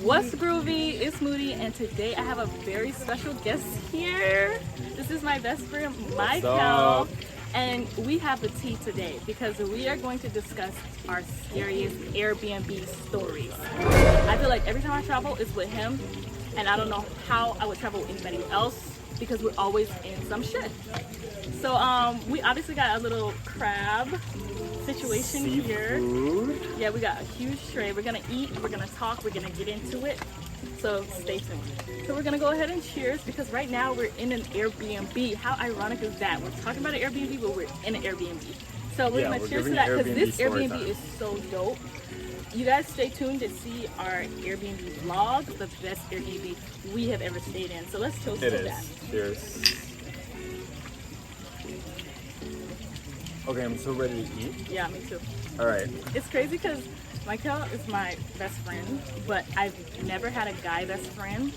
What's groovy? It's Moody, and today I have a very special guest here. This is my best friend, Michael, and we have the tea today because we are going to discuss our scariest Airbnb stories. I feel like every time I travel, it's with him, and I don't know how I would travel with anybody else because we're always in some shit. So we obviously got a little crab situation here. Yeah, we got a huge tray. We're gonna eat, we're gonna talk, we're gonna get into it. So stay tuned. So we're gonna go ahead and cheers because right now we're in an Airbnb. How ironic is that? We're talking about an Airbnb, but we're in an Airbnb. So we're gonna cheers to that because this Airbnb is so dope. You guys stay tuned to see our Airbnb vlog, the best Airbnb we have ever stayed in. So let's toast to that. Cheers. Okay, I'm so ready to eat. Yeah, me too. All right. It's crazy because Michael is my best friend, but I've never had a guy best friend,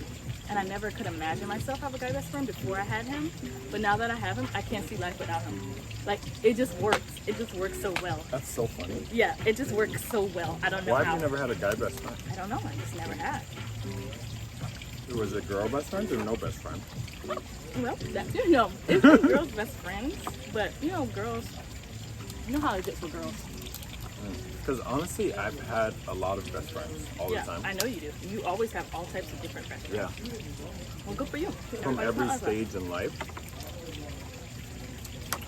and I never could imagine myself have a guy best friend before I had him. But now that I have him, I can't see life without him. Like, it just works. It just works so well. That's so funny. Yeah, it just works so well. I don't know Why how. have you never had a guy best friend? I don't know. I just never had. Was it girl best friends or no best friend? Well, no, it's been girls' best friends, but you know, girls. You know how it is for girls. Because honestly, I've had a lot of best friends all the time. I know you do. You always have all types of different best friends. Yeah. Well, good for you. From every stage in life.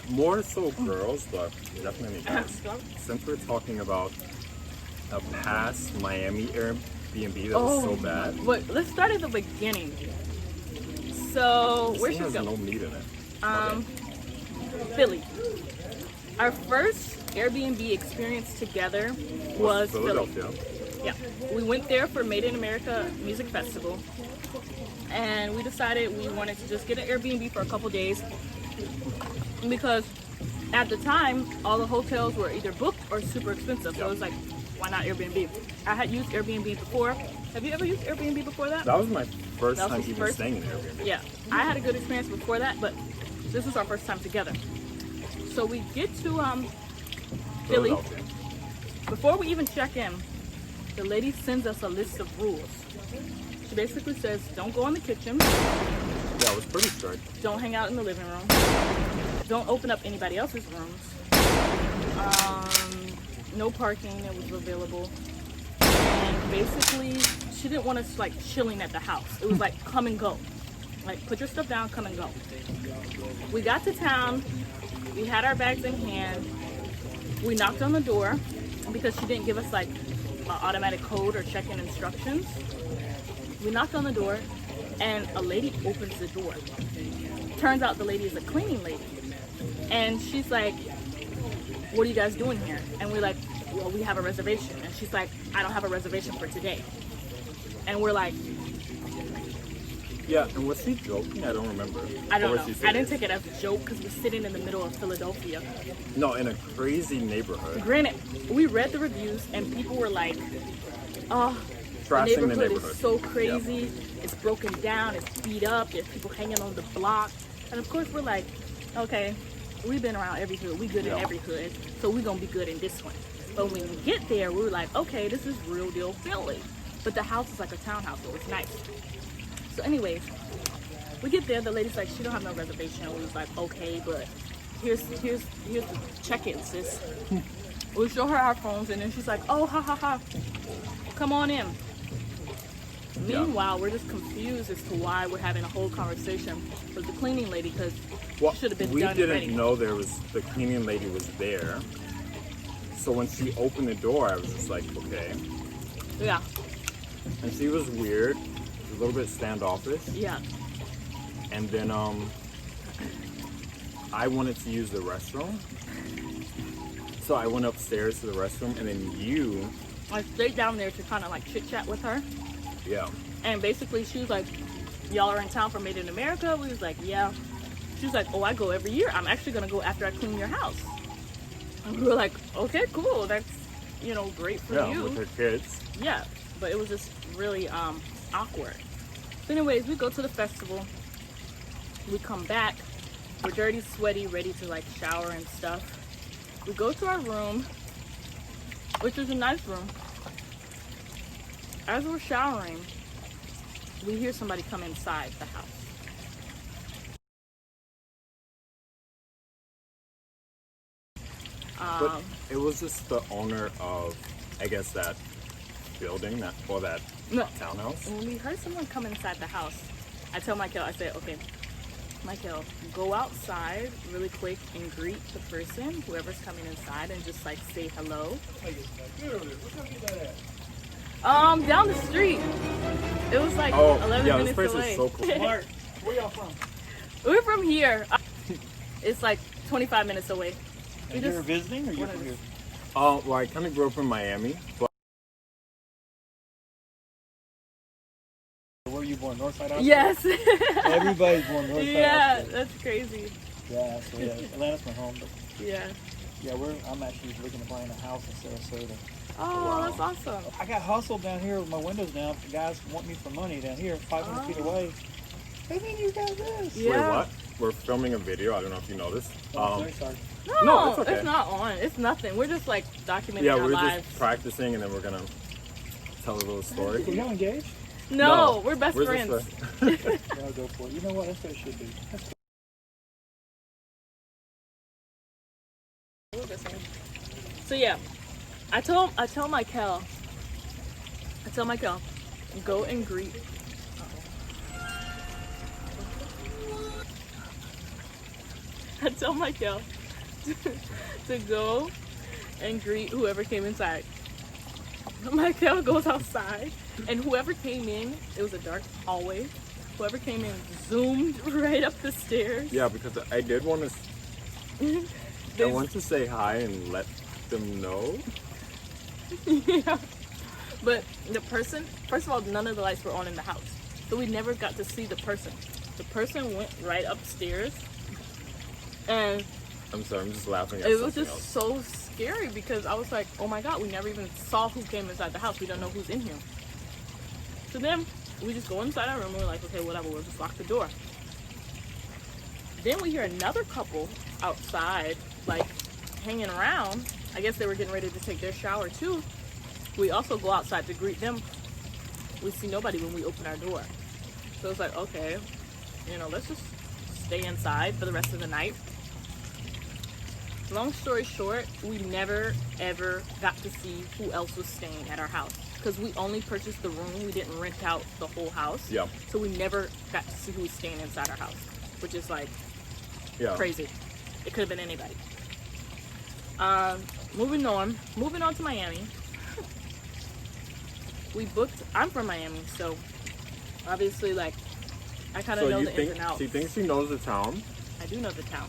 More so girls, but definitely guys. Since we're talking about a past Miami Airbnb that was so bad. But let's start at the beginning. So, where should we go? No meat in it. Philly. Our first Airbnb experience together was Philadelphia. Philly. Yeah, we went there for Made in America Music Festival, and we decided we wanted to just get an Airbnb for a couple days because at the time all the hotels were either booked or super expensive. So it was like, why not Airbnb? I had used Airbnb before. Have you ever used Airbnb before that? That was my first time even staying in Airbnb. Yeah, I had a good experience before that, but this was our first time together. So we get to Philly. Before we even check in, the lady sends us a list of rules. She basically says, don't go in the kitchen. Yeah, it was pretty strict. Don't hang out in the living room. Don't open up anybody else's rooms. No parking that was available. And basically, she didn't want us like chilling at the house. It was like come and go. Like put your stuff down, come and go. We got to town. We had our bags in hand. We knocked on the door because she didn't give us like an automatic code or check-in instructions. We knocked on the door and a lady opens the door. Turns out the lady is a cleaning lady. And she's like, what are you guys doing here? And we're like, well, we have a reservation. And she's like, I don't have a reservation for today. And we're like, yeah, and was she joking? I don't remember. I don't know. I didn't take it as a joke because we're sitting in the middle of Philadelphia. No, in a crazy neighborhood. Granted, we read the reviews and people were like, oh, the neighborhood is so crazy. Yep. It's broken down. It's beat up. There's people hanging on the block. And of course, we're like, okay, we've been around every hood. We good in every hood. So we're going to be good in this one. But when we get there, we were like, okay, this is real deal Philly. But the house is like a townhouse, so it's nice. So anyways, we get there, the lady's like, she don't have no reservation. We was like, okay, but here's the check-in, sis. We show her our phones, and then she's like, oh, ha, ha, ha, come on in. Meanwhile, we're just confused as to why we're having a whole conversation with the cleaning lady, because she should have been done already. We didn't know the cleaning lady was there. So when she opened the door, I was just like, okay. Yeah. And she was weird. A little bit standoffish. Yeah. And then I wanted to use the restroom. So I went upstairs to the restroom and then I stayed down there to kind of like chit chat with her. Yeah. And basically she was like, y'all are in town for Made in America? We was like, yeah. She was like, oh, I go every year. I'm actually gonna go after I clean your house. And we were like, okay, cool. That's, you know, great for you. With her kids. Yeah. But it was just really awkward. So anyways, we go to the festival. We come back. We're dirty, sweaty, ready to like shower and stuff. We go to our room, which is a nice room. as we're showering, we hear somebody come inside the house. But it was just the owner of, I guess, that building, that No. townhouse. When we heard someone come inside the house, I tell Michael, I said, okay, Michael, go outside really quick and greet the person, whoever's coming inside, and just like say hello. Down the street. It was like 11 yeah, minutes this place away. is so cool. Mark, where y'all from? We're from here. It's like 25 minutes away. And you're visiting or you're from here? Well, I kind of grew up in Miami, but Where were you born? Northside Austin? Yes. Everybody's born Northside Yeah, Austin. that's crazy. Yeah, so yeah, Atlanta's my home, but Yeah. yeah, I'm actually looking to buy a house in Sarasota. Oh, Wow. that's awesome. I got hustled down here with my windows down. The guys want me for money down here, 500 feet away. Hey man, you got this. Yeah. wait, what? We're filming a video. I don't know if you know this. Oh, very sorry. No, No, it's okay. it's not on. It's nothing. We're just like documenting Yeah, our we're lives. just practicing, and then we're gonna tell a little story. Are y'all engaged? No, we're best We're friends. just Yeah, I'll go for it. You know what? That's what it should be. So yeah, I tell Michael, go and greet. I tell Michael to go and greet whoever came inside. Michael goes outside, and whoever came in, it was a dark hallway. Whoever came in zoomed right up the stairs. Yeah, because I did want to. I want to say hi and let them know. Yeah. But the person, first of all, none of the lights were on in the house. So we never got to see the person. The person went right upstairs. And I'm sorry, I'm just laughing at it was something just else. so scary because I was like, oh my God, we never even saw who came inside the house. We don't know who's in here. So then we just go inside our room and we're like, okay, whatever, we'll just lock the door. Then we hear another couple outside, like hanging around. I guess they were getting ready to take their shower too. We also go outside to greet them. We see nobody when we open our door. So it's like, okay, let's just stay inside for the rest of the night. Long story short, we never ever got to see who else was staying at our house because we only purchased the room. We didn't rent out the whole house. Yeah. So we never got to see who was staying inside our house, which is like Yeah. crazy. It could have been anybody. Moving on to Miami. We booked. I'm from Miami, so obviously, like, I kind of So know you the ins think and outs. she thinks she knows the town? I do know the town.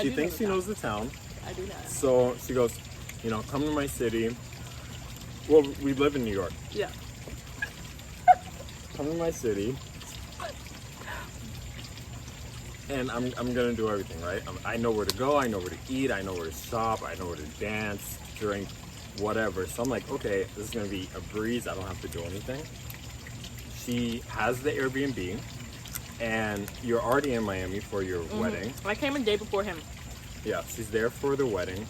She thinks she knows the town. I do know. So she goes, come to my city. Well, we live in New York. Yeah. Come to my city. And I'm gonna do everything, right? I know where to go, I know where to eat, I know where to shop, I know where to dance, drink, whatever. So I'm like, okay, this is gonna be a breeze, I don't have to do anything. She has the Airbnb, and you're already in Miami for your wedding. I came a day before him. Yeah, she's there for the wedding.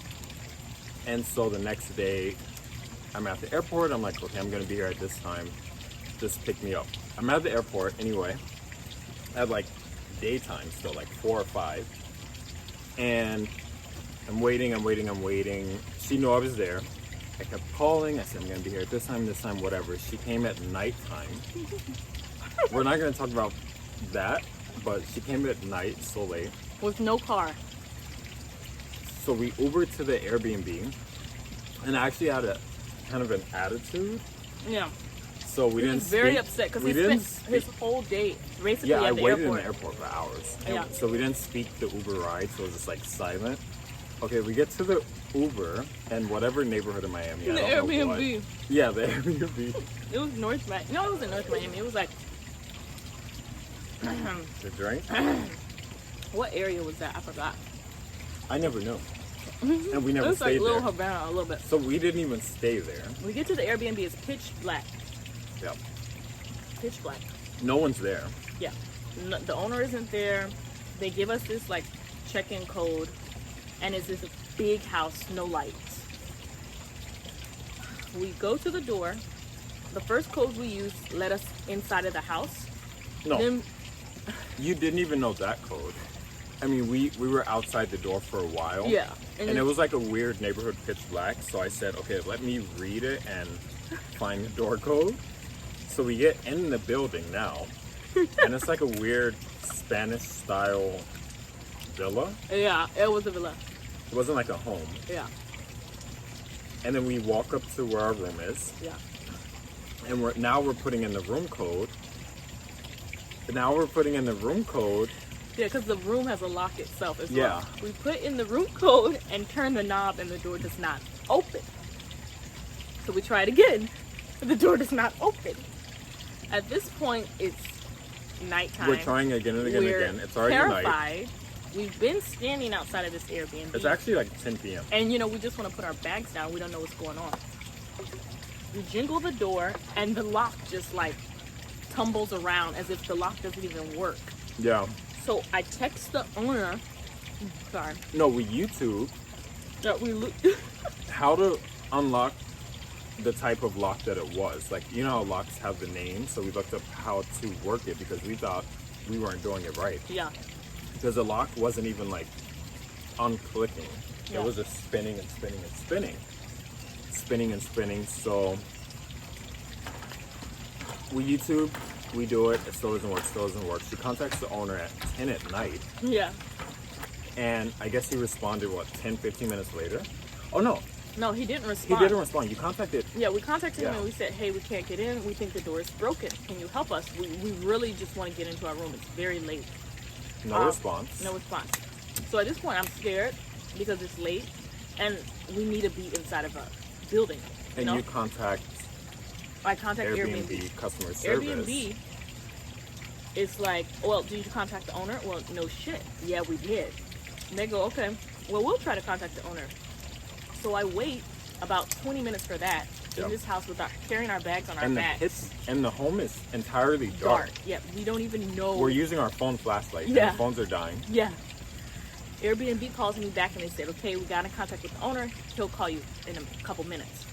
And so the next day, I'm at the airport. I'm like, okay, I'm gonna be here at this time. Just pick me up. I'm at the airport anyway, at like daytime still, like 4 or 5. And I'm waiting. She knew I was there. I kept calling. I said, I'm gonna be here at this time, whatever. She came at nighttime. We're not gonna talk about that, but she came at night, so late. With no car. So we Ubered to the Airbnb, and I actually had a kind of an attitude. Yeah. So we He didn't was very speak- upset because we he didn't spent his speak- whole day basically Yeah, I at the waited airport. in the airport for hours. And Yeah. So we didn't speak the Uber ride, so it was just like silent. Okay, we get to the Uber and whatever neighborhood in Miami. I The don't know what. Airbnb. Yeah, the Airbnb. It was North Miami. No, it wasn't North Miami. It was like, The drink? what area was that? I forgot. I never knew. And we It never was like stayed Little there. Havana a little bit. So we didn't even stay there. We get to the Airbnb, it's pitch black. Yeah. Pitch black. No one's there. Yeah. No, the owner isn't there. They give us this like check-in code, and it's this big house, no lights. We go to the door, the first code we used led us inside of the house. No, Then, you didn't even know that code. I mean, we were outside the door for a while. yeah. And it was like a weird neighborhood pitch black. So I said, okay, let me read it and find the door code. So we get in the building now. And it's like a weird Spanish style villa. Yeah, it was a villa. It wasn't like a home. Yeah, And then we walk up to where our room is. yeah. And we're putting in the room code. Now we're putting in the room code. Yeah, because the room has a lock itself as Yeah. well. We put in the room code and turn the knob and the door does not open. So we try it again. The door does not open. At this point, it's nighttime. We're trying again and again and We're again. It's already terrified. night. We've been standing outside of this Airbnb. It's actually like 10 p.m. And you know, we just want to put our bags down. We don't know what's going on. We jingle the door and the lock just like tumbles around as if the lock doesn't even work. Yeah. So I text the owner. Sorry. No, we YouTube That we look. how to unlock the type of lock that it was. Like, you know how locks have the name? So we looked up how to work it because we thought we weren't doing it right. Yeah. Because the lock wasn't even like unclicking. Yeah. It was just spinning and spinning and spinning. Spinning and spinning. So we YouTube, we do it, it still doesn't work, still doesn't work. She contacts the owner at 10 at night. Yeah. And I guess he responded, what, 10, 15 minutes later? Oh, no. No, he didn't He respond. didn't respond. You contacted. Yeah, we contacted him Yeah. and we said, hey, we can't get in. We think the door is broken. Can you help us? We really just want to get into our room. It's very late. No response. No response. So at this point, I'm scared because it's late and we need to be inside of a building. And know? you contact I contact Airbnb, Airbnb. customer service. Airbnb is like, well, did you contact the owner? Well, no shit. Yeah, we did. And they go, okay, well, we'll try to contact the owner. So I wait about 20 minutes for that Yeah. in this house without carrying our bags on our And backs. the home is entirely dark. Yeah, we don't even know. We're using our phone flashlight. Yeah. And the phones are dying. Yeah. Airbnb calls me back and they said, okay, we got in contact with the owner. He'll call you in a couple minutes.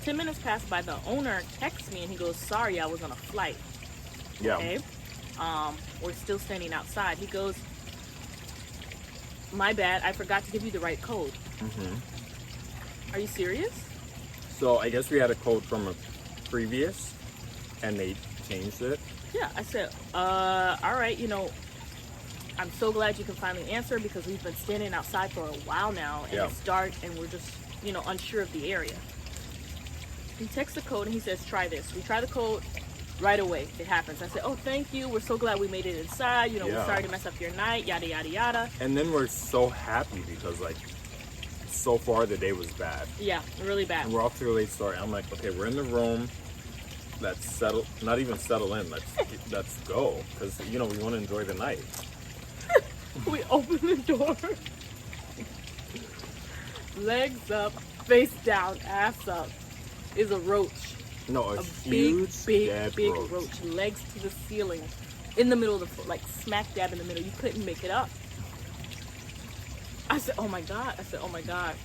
10 minutes pass by. The owner texts me and he goes, sorry, I was on a flight. Yeah. Okay. We're still standing outside. He goes, my bad, I forgot to give you the right code. Are you serious? So I guess we had a code from a previous, and they changed it. Yeah, I said, all right, you know, I'm so glad you can finally answer because we've been standing outside for a while now and Yeah. it's dark and we're just, you know, unsure of the area. He texts the code and he says, try this. We try the code right away. It happens. I said, oh, thank you. We're so glad we made it inside. You know, Yeah. we're sorry to mess up your night, yada, yada, yada. And then we're so happy because, like, so far the day was bad. Yeah, really bad. And we're off to a late start. I'm like, okay, we're in the room. Let's settle, not even settle in. Let's go. Because, you know, we want to enjoy the night. We open the door. Legs up, face down, ass up is a roach. No, a A huge, big, dead big roach. roach. Legs to the ceiling. In the middle of the floor, like smack dab in the middle. You couldn't make it up. I said, oh my God. I said, oh my God.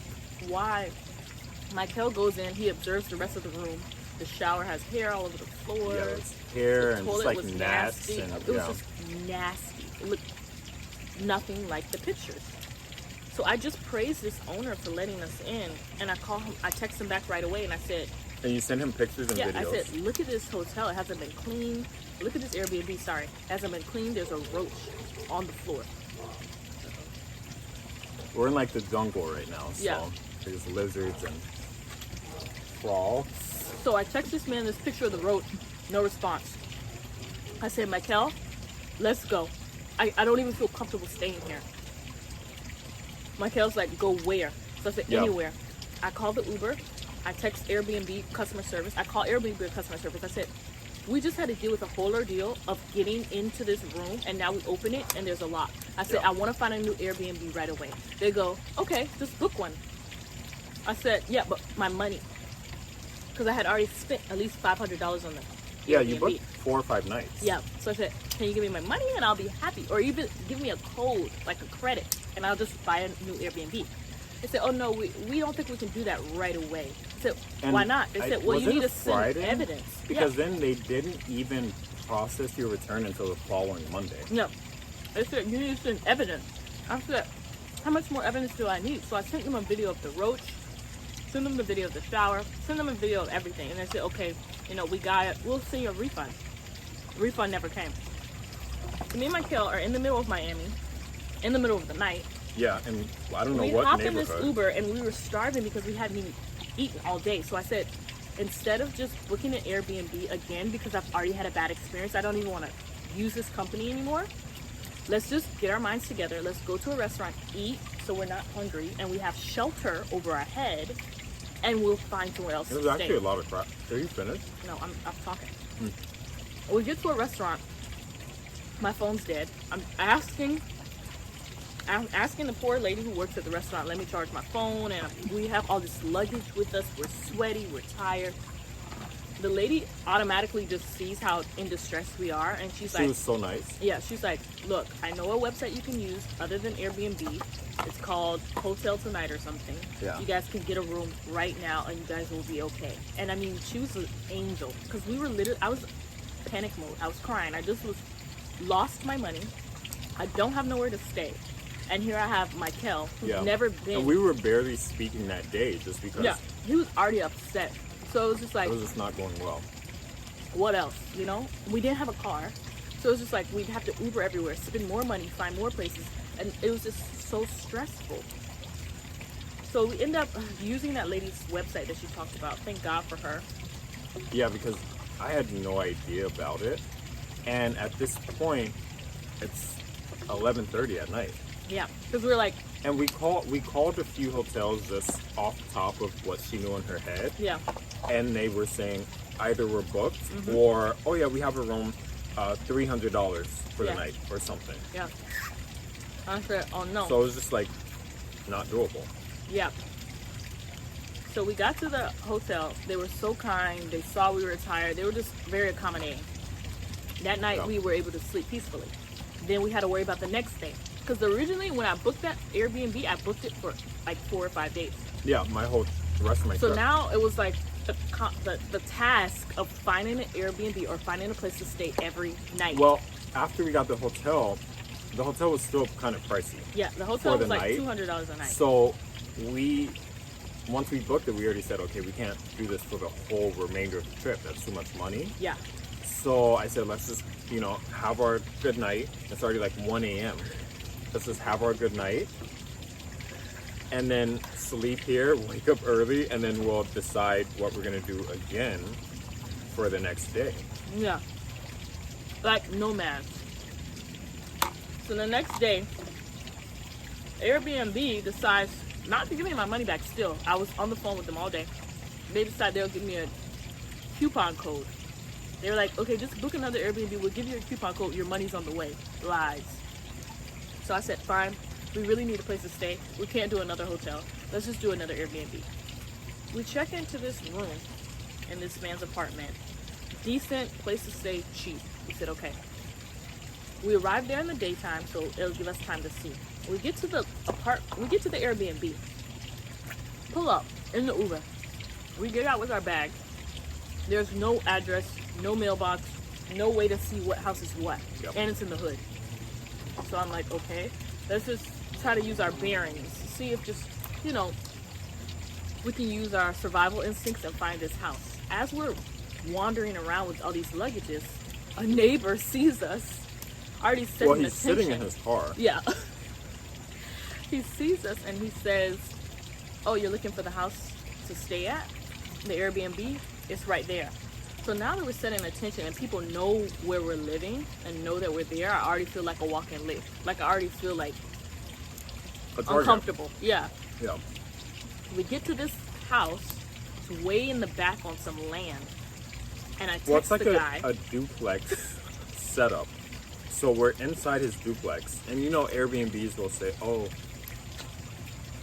Why? Michael goes in. He observes the rest of the room. The shower has hair all over the floor. Yeah, it's hair The and toilet just like was gnats nasty. and It was yeah. just nasty. It looked nothing like the pictures. So I just praised this owner for letting us in, and I call him. I text him back right away, and I said, And you send him pictures and "Yeah." videos. I said, "Look at this hotel. It hasn't been cleaned. Look at this Airbnb. Sorry, it hasn't been cleaned. There's a roach on the floor." We're in like the jungle right now, so Yeah. there's lizards and frogs. So I text this man this picture of the roach. No response. I said, "Michael, let's go. I don't even feel comfortable staying here." Michael's like, "Go where?" So I said, Yeah. "Anywhere." I called the Uber. I text Airbnb customer service. I call Airbnb customer service. I said, "We just had to deal with a whole ordeal of getting into this room, and now we open it and there's a lock." I said, Yeah. "I want to find a new Airbnb right away." They go, "Okay, just book one." I said, "Yeah, but my money," because I had already spent at least $500 on the Yeah, Airbnb. you booked 4 or 5 nights. Yeah. So I said, "Can you give me my money and I'll be happy, or even give me a code, like a credit, and I'll just buy a new Airbnb." They said, oh no, we don't think we can do that right away. I said, And why not? They said, well, was you it need a to send Friday? evidence. Because then they didn't even process your return until the following Monday. No. They said, you need to send evidence. I said, how much more evidence do I need? So I sent them a video of the roach, send them the video of the shower, send them a video of everything. And they said, okay, you know, we'll send you a refund. The refund never came. So me and Michael are in the middle of Miami, in the middle of the night. Yeah, and I don't know We what hopped in neighborhood. this Uber and we were starving because we hadn't even eaten all day. So I said, instead of just booking an Airbnb again because I've already had a bad experience, I don't even want to use this company anymore. Let's just get our minds together. Let's go to a restaurant, eat so we're not hungry, and we have shelter over our head, and we'll find somewhere else There's to actually stay. a lot of crap. Are you finished? No, I'm talking. We get to a restaurant. My phone's dead. I'm asking the poor lady who works at the restaurant, let me charge my phone, and we have all this luggage with us. We're sweaty, we're tired. The lady automatically just sees how in distress we are, and she's She like, was so nice. yeah, she's like, look, I know a website you can use other than Airbnb. It's called Hotel Tonight or something. Yeah. You guys can get a room right now, and you guys will be okay. And I mean, she was an angel, because we were literally, I was panic mode. I was crying. I just was lost my money. I don't have nowhere to stay. And here I have Michael, who's Yeah. never been. And we were barely speaking that day just because Yeah, he was already upset. So it was just like, it was just not going well. what else, you know? We didn't have a car. So it was just like, we'd have to Uber everywhere, spend more money, find more places. And it was just so stressful. So we end up using that lady's website that she talked about. Thank God for her. Yeah, because I had no idea about it. And at this point, it's 11:30 at night. Yeah, because we were like, And we called a few hotels just off the top of what she knew in her head. yeah, And they were saying either we're booked Mm-hmm. or, oh yeah, we have a room, $300 for Yeah. the night or something. yeah. I said, oh no. So it was just like not doable. Yeah. So we got to the hotel. They were so kind. They saw we were tired. They were just very accommodating. That night Yeah. we were able to sleep peacefully. Then we had to worry about the next day. Because originally when I booked that Airbnb, I booked it for like 4 or 5 days. Yeah, the rest of my So trip. now it was like the task of finding an Airbnb or finding a place to stay every night. Well, after we got the hotel was still kind of pricey. yeah, the hotel for was the like night, $200 a night. So once we booked it, we already said, okay, we can't do this for the whole remainder of the trip. That's too much money. Yeah. So I said, let's just, have our good night. It's already like 1 a.m. Let's just have our good night. And then sleep here, wake up early, and then we'll decide what we're going to do again for the next day. Yeah. Like nomads. So the next day, Airbnb decides not to give me my money back still. I was on the phone with them all day. They decided they'll give me a coupon code. They were like, okay, just book another Airbnb. We'll give you a coupon code. Your money's on the way. Lies. So I said, fine. We really need a place to stay. We can't do another hotel. Let's just do another Airbnb. We check into this room in this man's apartment. Decent place to stay, cheap. We said, okay. We arrived there in the daytime, so it'll give us time to see. We get to the Airbnb. Pull up in the Uber. We get out with our bag. There's no address, no mailbox, no way to see what house is what. Yep. And it's in the hood. So I'm like, okay, let's just try to use our bearings. See if just, we can use our survival instincts and find this house. As we're wandering around with all these luggages, a neighbor sees us, already setting Well, he's attention. sitting in his car. Yeah. He sees us and he says, oh, you're looking for the house to stay at? The Airbnb? It's right there. So now that we're setting attention and people know where we're living and know that we're there, I already feel like a walk-in lift. Like I already feel like A target. uncomfortable. Yeah. Yeah. We get to this house. It's way in the back on some land. And I text Well, it's like the guy. a duplex setup. So we're inside his duplex. And Airbnbs will say, oh,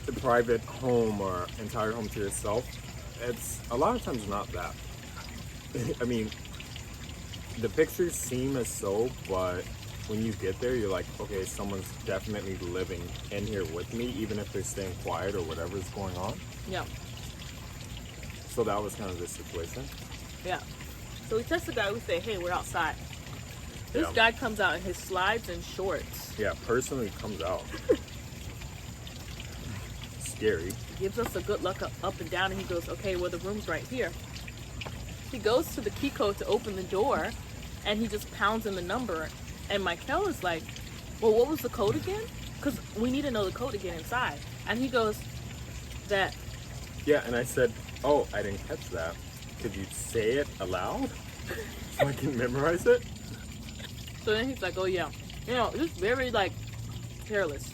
the private home or entire home to yourself. It's a lot of times not that. I mean, the pictures seem as so, but when you get there, you're like, okay, someone's definitely living in here with me, even if they're staying quiet or whatever's going on. Yeah. So that was kind of the situation. Yeah. So we test the guy. We say, hey, we're outside. This guy comes out in his slides and shorts. Yeah, personally comes out. Scary. Gives us a good look up and down, and he goes, okay, well, the room's right here. He goes to the key code to open the door, and he just pounds in the number. And Michael is like, well, what was the code again? Because we need to know the code to get inside. And he goes, that. Yeah, and I said, oh, I didn't catch that. Could you say it aloud so I can memorize it? So then he's like, oh, yeah. You know, just very, like, careless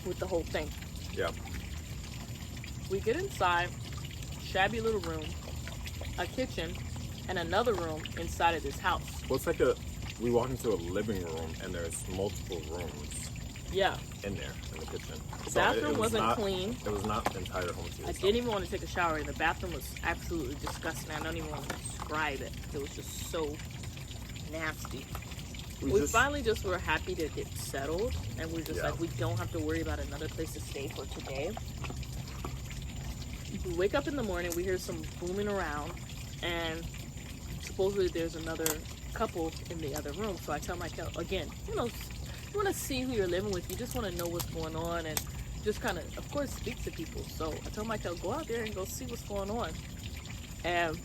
with the whole thing. Yeah. We get inside, shabby little room, a kitchen, and another room inside of this house. Well, it's like we walk into a living room and there's multiple rooms Yeah. in there in the kitchen. The So bathroom it was wasn't not clean. It was not the entire home to I yourself. didn't even want to take a shower. The bathroom was absolutely disgusting. I don't even want to describe it. It was just so nasty. We finally just were happy to get settled, and we're just like, we don't have to worry about another place to stay for today. We wake up in the morning, we hear some booming around, and supposedly there's another couple in the other room. So I tell Michael, again, you know, you want to see who you're living with. You just want to know what's going on and just kind of course, speak to people. So I tell Michael, go out there and go see what's going on. And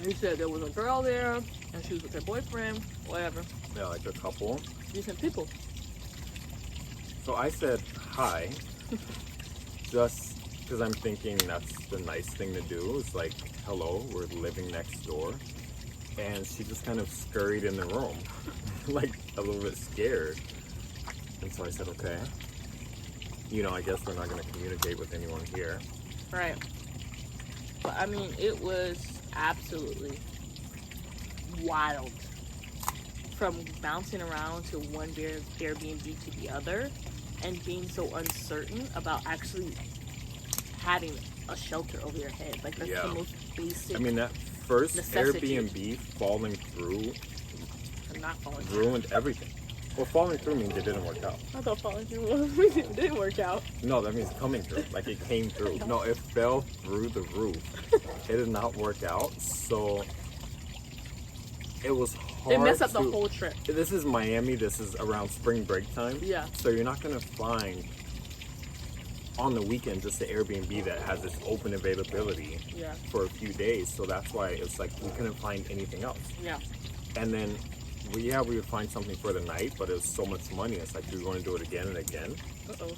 he said there was a girl there, and she was with her boyfriend, whatever. Yeah, like a couple. Decent people. So I said hi, just because I'm thinking that's the nice thing to do. It's like, hello, we're living next door. And she just kind of scurried in the room, like a little bit scared. And so I said, okay, you know, I guess we're not going to communicate with anyone here. Right. But I mean, it was absolutely wild. From bouncing around to one Airbnb to the other and being so uncertain about actually having a shelter over your head. Like, that's the most basic. I mean, that first necessity. Airbnb falling through Not falling through. ruined everything. Well, falling through means it didn't work out. I thought falling through didn't work out. No, that means coming through. Like, it came through. No, it fell through the roof. It did not work out, so it was hard. It messed up the whole trip. This is Miami. This is around spring break time. Yeah. So you're not going to find on the weekend just an Airbnb that has this open availability for a few days. So that's why it's like we couldn't find anything else. Yeah. And then we would find something for the night, but it was so much money. It's like we were going to do it again and again.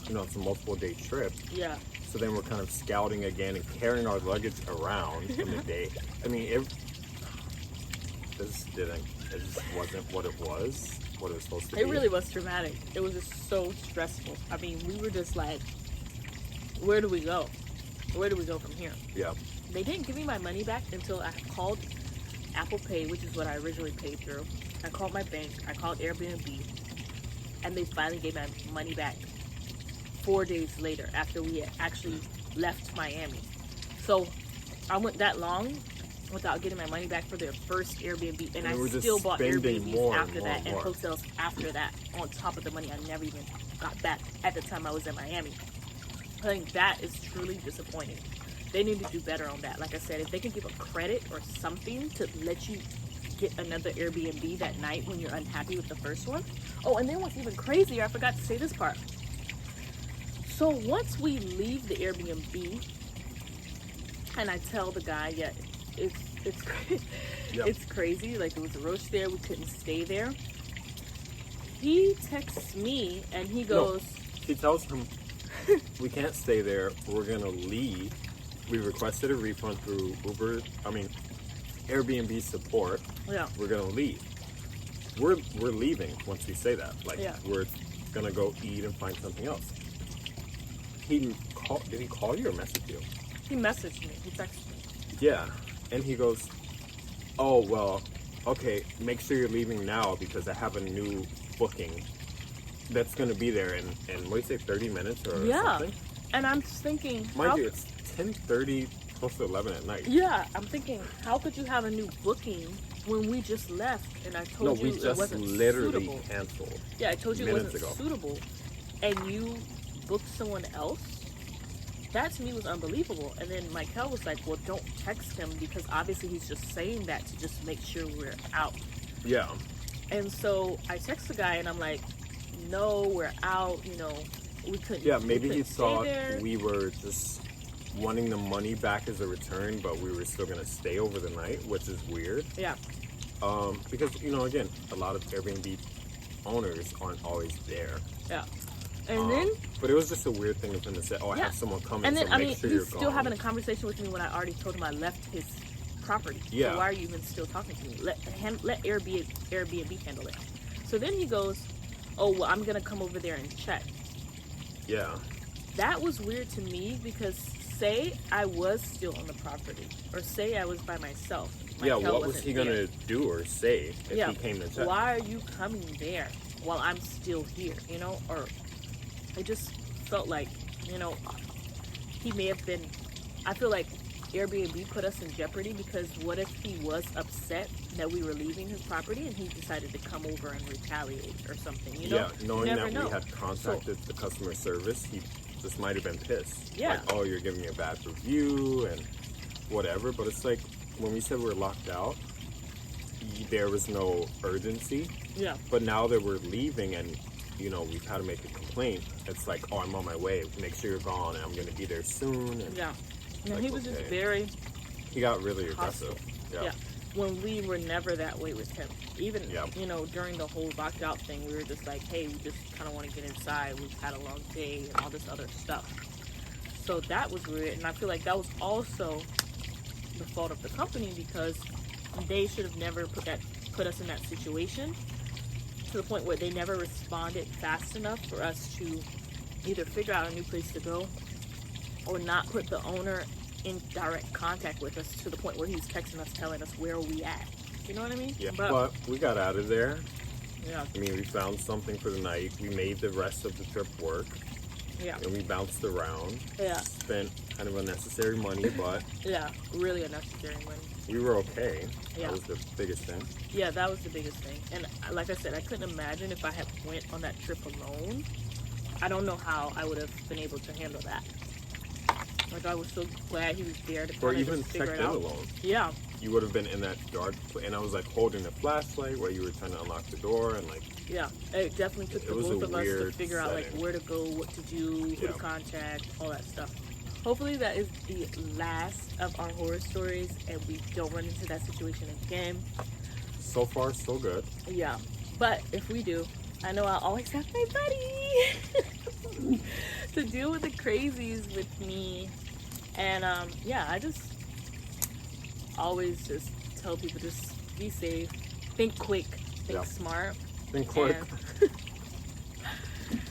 You know, it's a multiple day trip. Yeah. So then we're kind of scouting again and carrying our luggage around in the day. I mean, it just wasn't what it was supposed to be. It really was traumatic. It was just so stressful. I mean, we were just like, where do we go? Where do we go from here? Yeah. They didn't give me my money back until I called Apple Pay, which is what I originally paid through. I called my bank, I called Airbnb, and they finally gave my money back 4 days later after we had actually left Miami. So I went that long without getting my money back for their first Airbnb, and I still bought Airbnbs after that and hotels after that on top of the money I never even got back at the time I was in Miami. I think that is truly disappointing. They need to do better on that. Like I said, if they can give a credit or something to let you get another Airbnb that night when you're unhappy with the first one. Oh, and then what's even crazier, I forgot to say this part. So once we leave the Airbnb, and I tell the guy, it's crazy. Yep. It's crazy. Like, it was a roach there. We couldn't stay there. He texts me and he goes, He tells him, we can't stay there. We're going to leave. We requested a refund through Airbnb support. Yeah. We're going to leave. We're leaving once we say that. Like, we're going to go eat and find something else. Did he call you or message you? He messaged me. He texted me. Yeah. And he goes, oh, well, okay, make sure you're leaving now because I have a new booking that's going to be there in what do you say, 30 minutes or something? And I'm just thinking... Mind you, it's 10:30, close to 11 at night. Yeah, I'm thinking, how could you have a new booking when we just left and I No, told we you it just wasn't literally suitable. canceled. Yeah, I told you it minutes wasn't ago. suitable, and you booked someone else. That to me was unbelievable. And then Michael was like, "Well, don't text him because obviously he's just saying that to just make sure we're out." Yeah. And so I text the guy and I'm like, "No, we're out. You know, we couldn't." Yeah, we maybe he couldn't stay thought there." we were just wanting the money back as a return, but we were still gonna stay over the night, which is weird. Yeah, Because again, a lot of Airbnb owners aren't always there. yeah. And then But it was just a weird thing of him to say, "Oh, I Yeah. have someone coming, And then, so I make mean, sure he's you're still gone." having a conversation with me when I already told him I left his property. Yeah. So why are you even still talking to me? Let Airbnb handle it. So then he goes, "Oh, well, I'm going to come over there and check." Yeah. That was weird to me because say I was still on the property or say I was by myself. Yeah, Michael what was wasn't he there. gonna do or say if Yeah. he came to check? Why are you coming there while I'm still here? Or it just felt like, he may have been. I feel like Airbnb put us in jeopardy because what if he was upset that we were leaving his property and he decided to come over and retaliate or something? Yeah, knowing You never that know. we had contacted the customer service, he just might have been pissed. Yeah. Like, "Oh, you're giving me a bad review and whatever." But it's like when we said we're locked out, there was no urgency. Yeah. But now that we're leaving and we've had to make a complaint, it's like, "Oh, I'm on my way. Make sure you're gone, and I'm going to be there soon." And Yeah. And Like, he was just okay. very he got really hostile. aggressive. Yeah. When we were never that way with him. Even, Yeah. during the whole locked out thing, we were just like, hey, we just kind of want to get inside. We've had a long day and all this other stuff. So that was weird. And I feel like that was also the fault of the company because they should have never put us in that situation to the point where they never responded fast enough for us to either figure out a new place to go or not put the owner in direct contact with us to the point where he's texting us telling us where we at. You know what I mean? Yeah. But we got out of there. Yeah. I mean, we found something for the night. We made the rest of the trip work. Yeah. And we bounced around. Yeah. Spent kind of unnecessary money, but Yeah. Really unnecessary money. we were okay. Yeah. That was the biggest thing. Yeah, that was the biggest thing. And like I said, I couldn't imagine if I had went on that trip alone. I don't know how I would have been able to handle that. Like, I was so glad he was there to Or kind of even just figure checked it in out. alone. Yeah. You would have been in that dark, and I was like holding the flashlight while you were trying to unlock the door, and like, Yeah, it definitely took It the was both a of us to weird figure out like setting. where to go, what to do, who Yeah. to contact, all that stuff. Hopefully that is the last of our horror stories and we don't run into that situation again. so far so good. Yeah, but if we do, I know I'll always have my buddy to deal with the crazies with me. And yeah, I just always just tell people just be safe, think quick, think Yeah. smart. Think quick, and-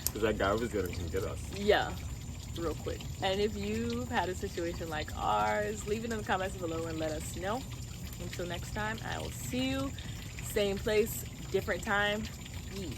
because that guy was gonna come get us. Yeah, real quick. And if you've had a situation like ours, leave it in the comments below and let us know. Until next time, I will see you. Same place, different time. Peace.